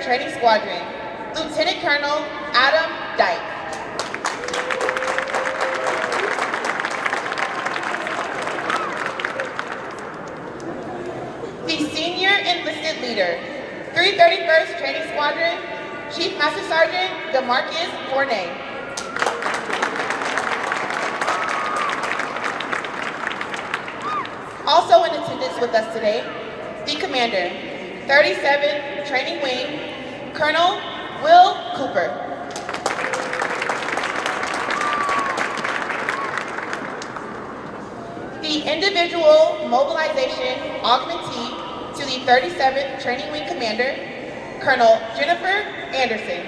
Training Squadron, Lieutenant Colonel Adam Dyke. The Senior Enlisted Leader, 331st Training Squadron, Chief Master Sgt. Damarcus Forney. Also in attendance with us today, the Commander, 37th Training Wing, Colonel Will Cooper. The Individual Mobilization Augmentee to the 37th Training Wing Commander, Colonel Jennifer Anderson.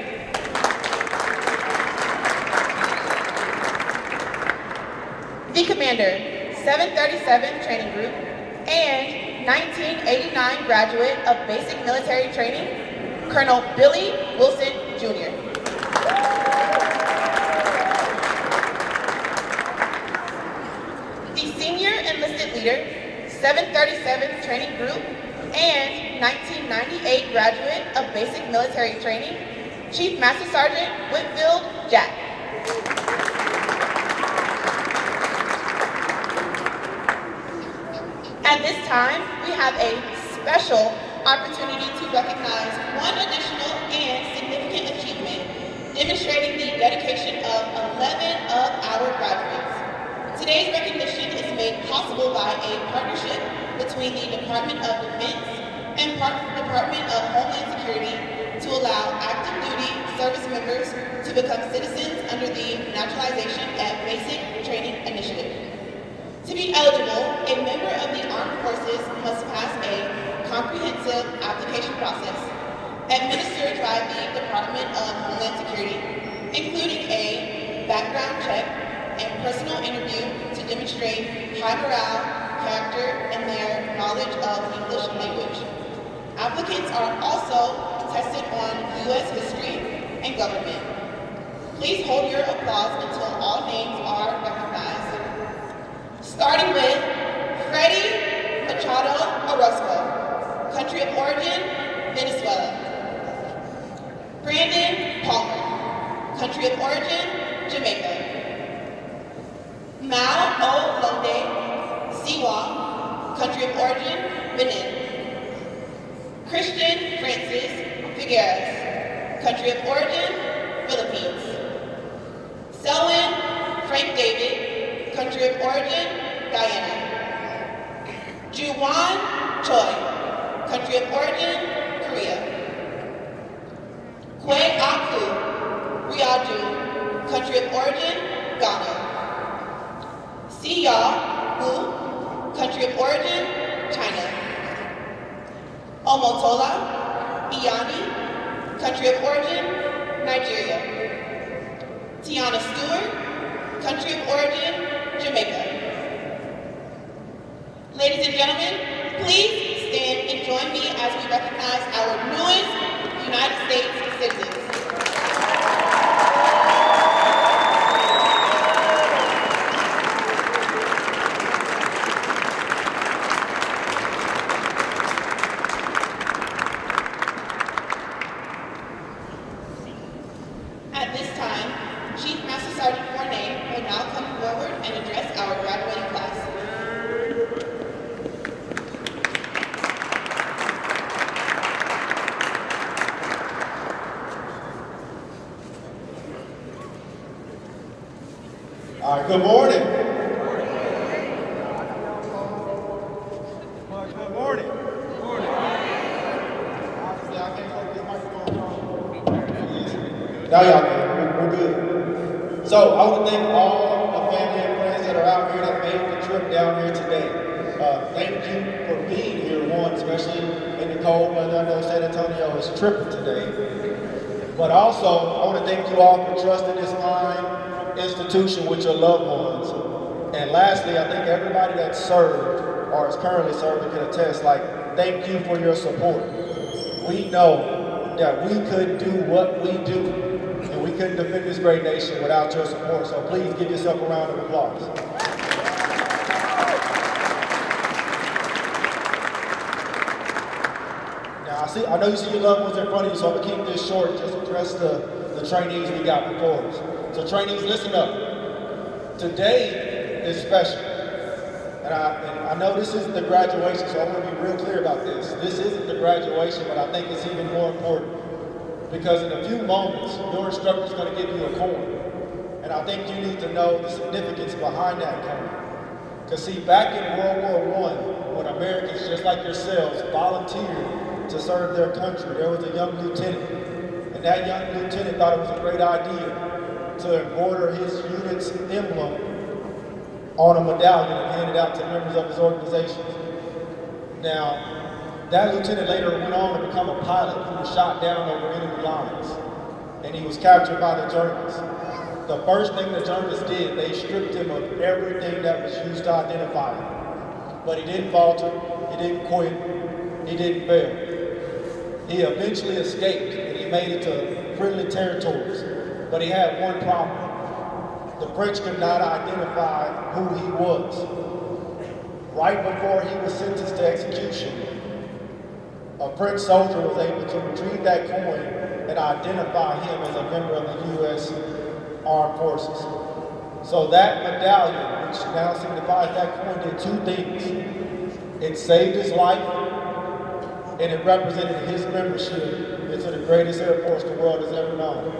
The Commander, 737th Training Group, and 1989 graduate of Basic Military Training, Colonel Billy Wilson, Jr. The Senior Enlisted Leader, 737th Training Group, and 1998 graduate of Basic Military Training, Chief Master Sergeant Whitfield Jack. At this time, we have a special opportunity to recognize one additional and significant achievement, demonstrating the dedication of 11 of our graduates. Today's recognition is made possible by a partnership between the Department of Defense and Department of Homeland Security to allow active duty service members to become citizens under the Naturalization at Basic Training Initiative. To be eligible, a member of the Armed Forces must pass a comprehensive application process administered by the Department of Homeland Security, including a background check and personal interview to demonstrate high morale, character, and their knowledge of English language. Applicants are also tested on U.S. history and government. Please hold your applause until all names are recognized. Starting with Freddie Machado Orozco, country of origin, Venezuela. Brandon Palmer, country of origin, Jamaica. Mao Olonde Siwa, country of origin, Benin. Christian Francis Figueres, country of origin, Philippines. Selwyn Frank David, country of origin, Guyana. Juwan Choi, country of origin, Korea. Kwe Aku Riaju, country of origin, Ghana. Siya Wu, country of origin, China. Omotola Iyani, country of origin, Nigeria. Tiana Stewart, country of origin, Jamaica. Ladies and gentlemen, please stand and join me as we recognize our newest United States citizens. At this time, Chief Master Sergeant Forney will now come forward and address our graduating class. All right, good morning. Good morning. Obviously, I can't hold this microphone. Now y'all can. We're good. So I want to thank all the family and friends that are out here that made the trip down here today. Thank you for being here, one, especially in the cold weather. I know San Antonio is tripping today. But also, I want to thank you all for trusting this fine institution with your loved ones. And lastly, I think everybody that served or is currently serving can attest, thank you for your support. We know that we couldn't do what we do, and we couldn't defend this great nation without your support. So please give yourself a round of applause. Now, I I know you see your loved ones in front of you, so I'm gonna keep this short, just address the trainees we got before us. So trainees, listen up. Today is special. And I know this isn't the graduation, so I want to be real clear about this. This isn't the graduation, but I think it's even more important. Because in a few moments, your instructor is going to give you a coin. And I think you need to know the significance behind that coin. Because see, back in World War I, when Americans, just like yourselves, volunteered to serve their country, there was a young lieutenant. And that young lieutenant thought it was a great idea to embroider his unit's emblem on a medallion and hand it out to members of his organization. Now, that lieutenant later went on to become a pilot who was shot down over enemy lines. And he was captured by the Germans. The first thing the Germans did, they stripped him of everything that was used to identify him. But he didn't falter, he didn't quit, he didn't fail. He eventually escaped and he made it to friendly territories. But he had one problem. The French could not identify who he was. Right before he was sentenced to execution, a French soldier was able to retrieve that coin and identify him as a member of the U.S. Armed Forces. So that medallion, which now signifies that coin, did two things. It saved his life, and it represented his membership into the greatest Air Force the world has ever known.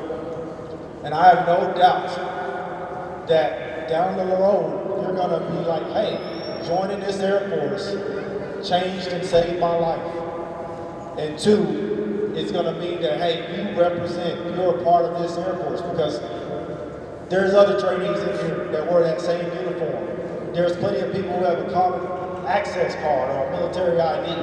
And I have no doubt that down the road, you're gonna be like, hey, joining this Air Force changed and saved my life. And two, it's gonna mean that, hey, you're a part of this Air Force, because there's other trainees in here that wear that same uniform. There's plenty of people who have a common access card or a military ID.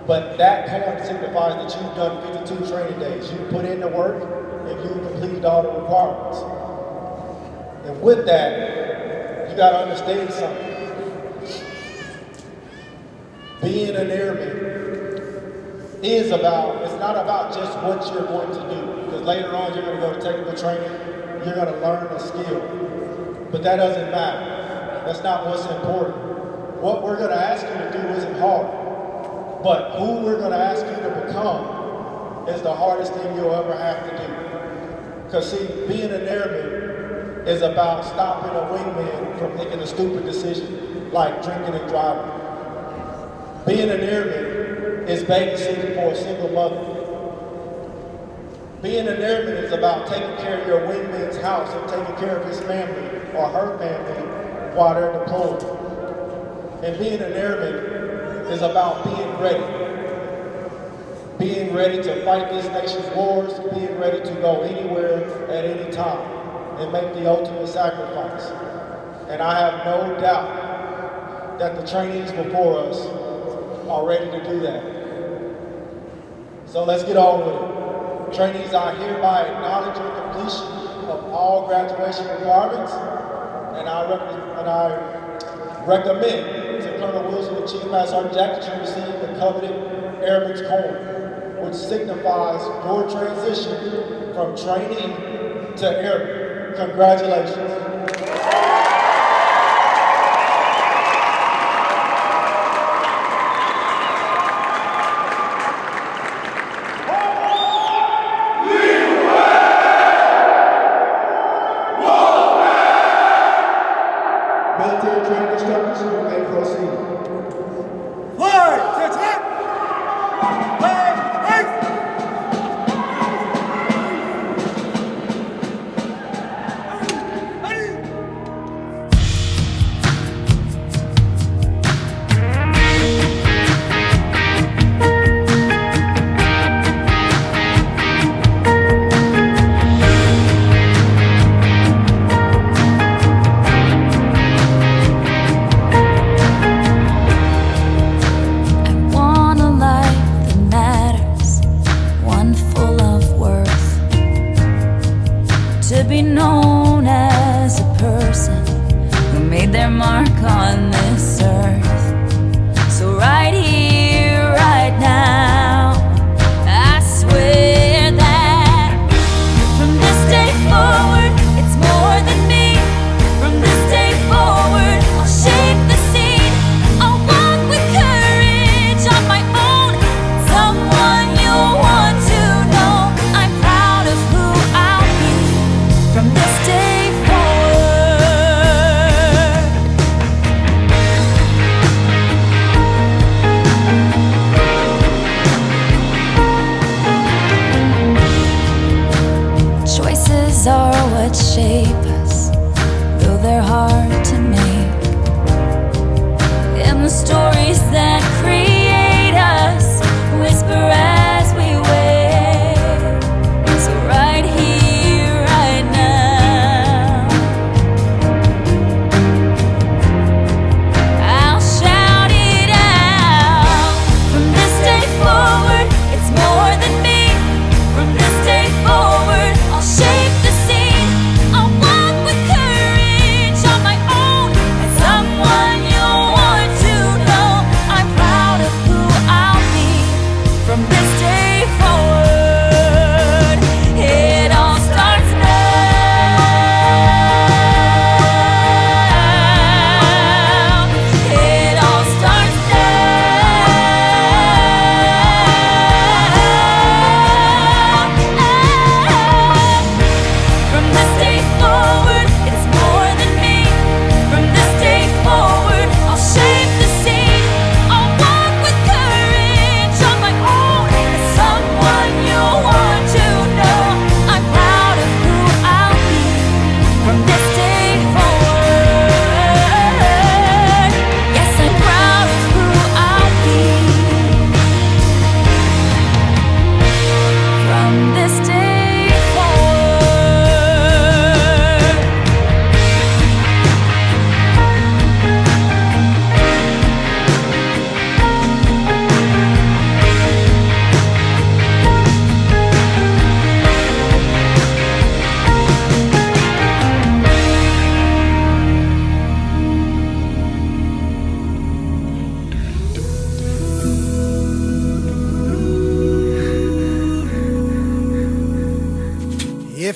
But that coin signifies that you've done 52 training days. You put in the work and you completed all the requirements. And with that, you gotta understand something. Being an airman it's not about just what you're going to do. Because later on, you're gonna go to technical training, you're gonna learn a skill. But that doesn't matter. That's not what's important. What we're gonna ask you to do isn't hard. But who we're gonna ask you to become is the hardest thing you'll ever have to do. Because see, being an airman is about stopping a wingman from making a stupid decision, like drinking and driving. Being an airman is babysitting for a single mother. Being an airman is about taking care of your wingman's house and taking care of his family or her family while they're deployed. And being an airman is about being ready. Being ready to fight this nation's wars, being ready to go anywhere at any time and make the ultimate sacrifice. And I have no doubt that the trainees before us are ready to do that. So let's get on with it. Trainees, I hereby acknowledge your completion of all graduation requirements, and I recommend to Colonel Wilson and Chief Master Sgt that you receive the coveted Airman's coin, which signifies your transition from trainee to Airman. Congratulations. Military training instructors, you may proceed.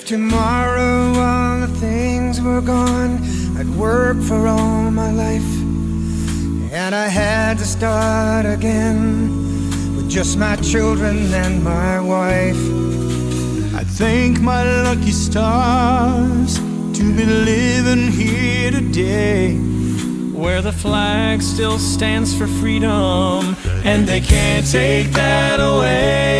If tomorrow all the things were gone, I'd work for all my life, and I had to start again with just my children and my wife. I thank my lucky stars to be living here today, where the flag still stands for freedom, and they can't take that away.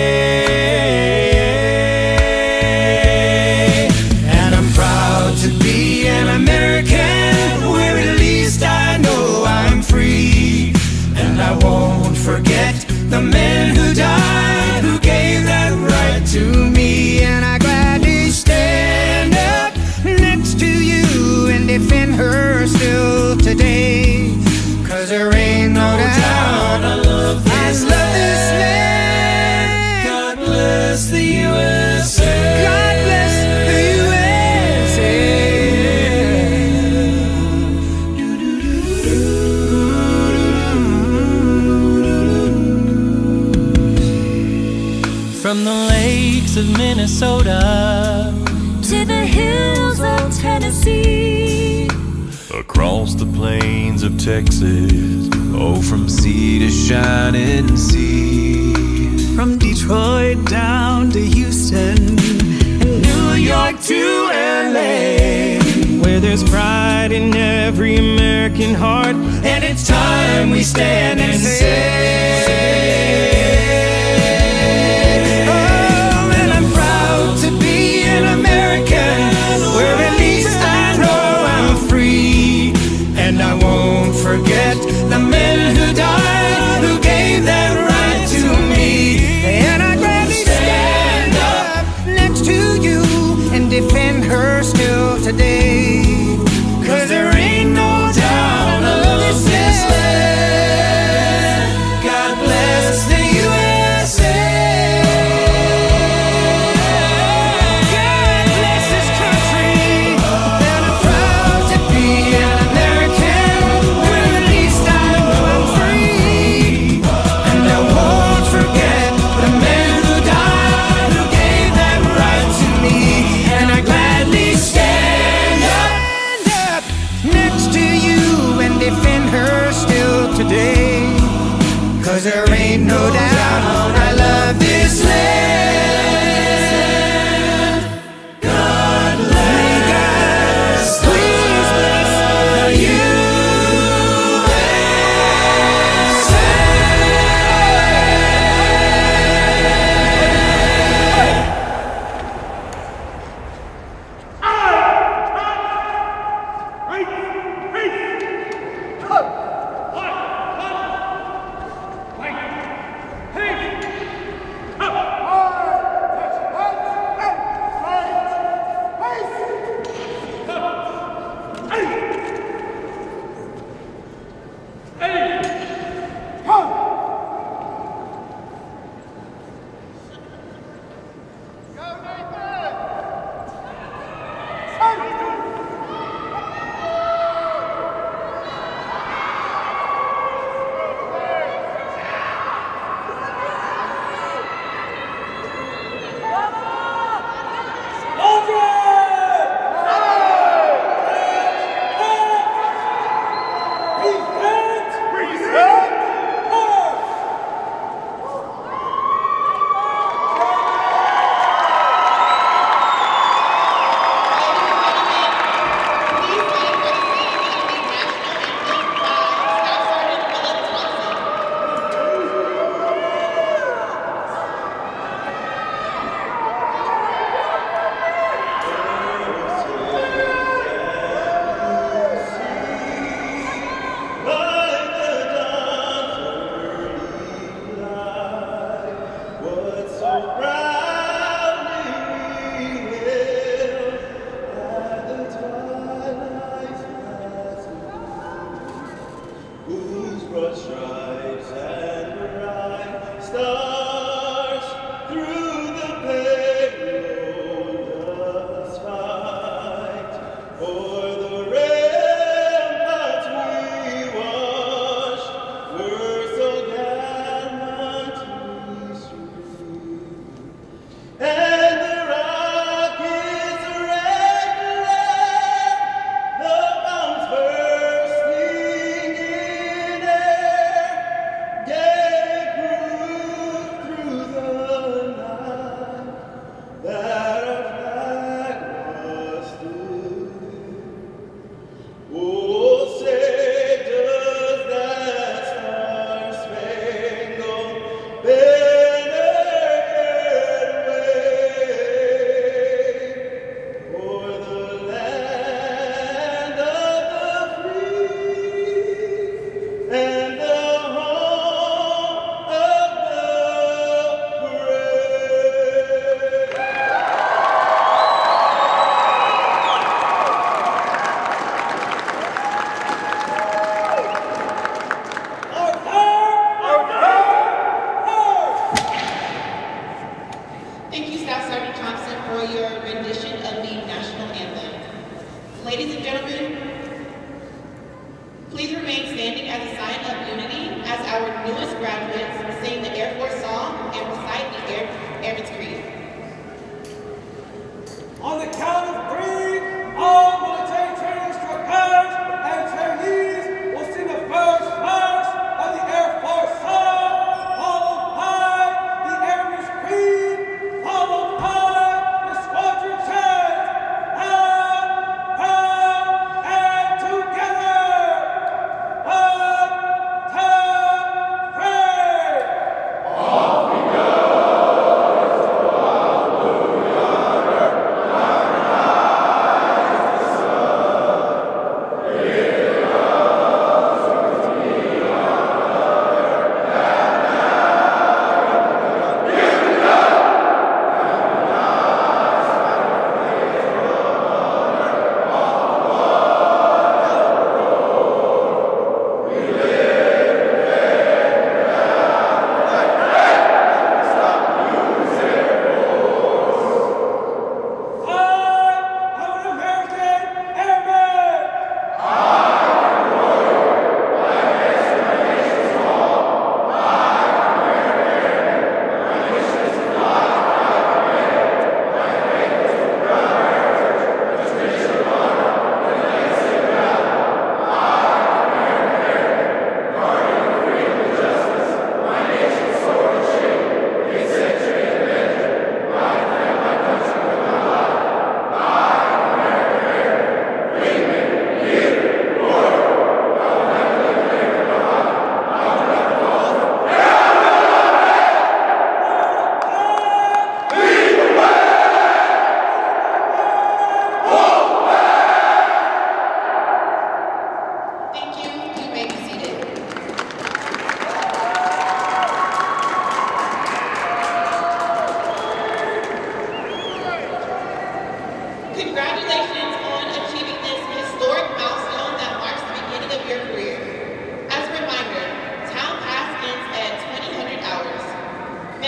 And I'm proud to be an American, where at least I know I'm free. And I won't forget the men who died, who gave that right to me. And I gladly stand up next to you and defend her still today, 'cause there ain't no doubt I love this land. God bless the USA. God bless the USA. From the lakes of Minnesota to the hills of Tennessee, across the plains of Texas, oh, from sea to shining sea. from Detroit down to Houston and New York to LA, where there's pride in every American heart, and it's time we stand and say, oh, and I'm proud to be an American, where at least I know I'm free. And I won't forget the men who died, who gave that right to me. And I gladly stand up next to you and defend her still today, 'Cause there ain't no doubt I love this land. God bless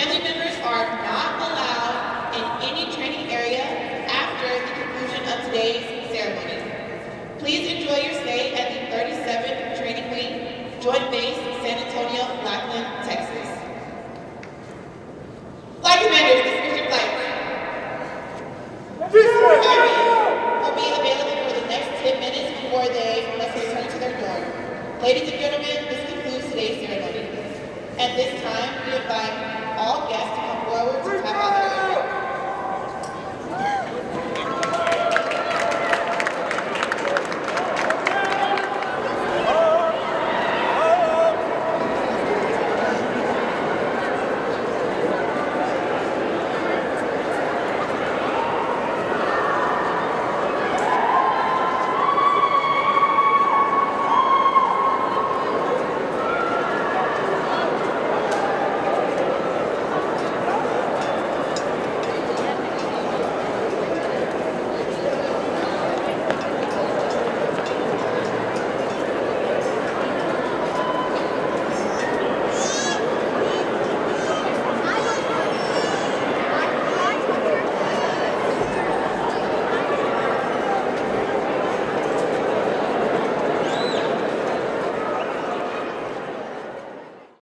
Family members are not allowed in any training area after the conclusion of today's ceremony. Please enjoy your stay at the 37th Training Wing, Joint Base San Antonio-Lackland, Texas. Flight commanders, dismiss your flights. Airmen will be available for the next 10 minutes before they must return to their dorm. Ladies and gentlemen, this concludes today's ceremony. At this time, we invite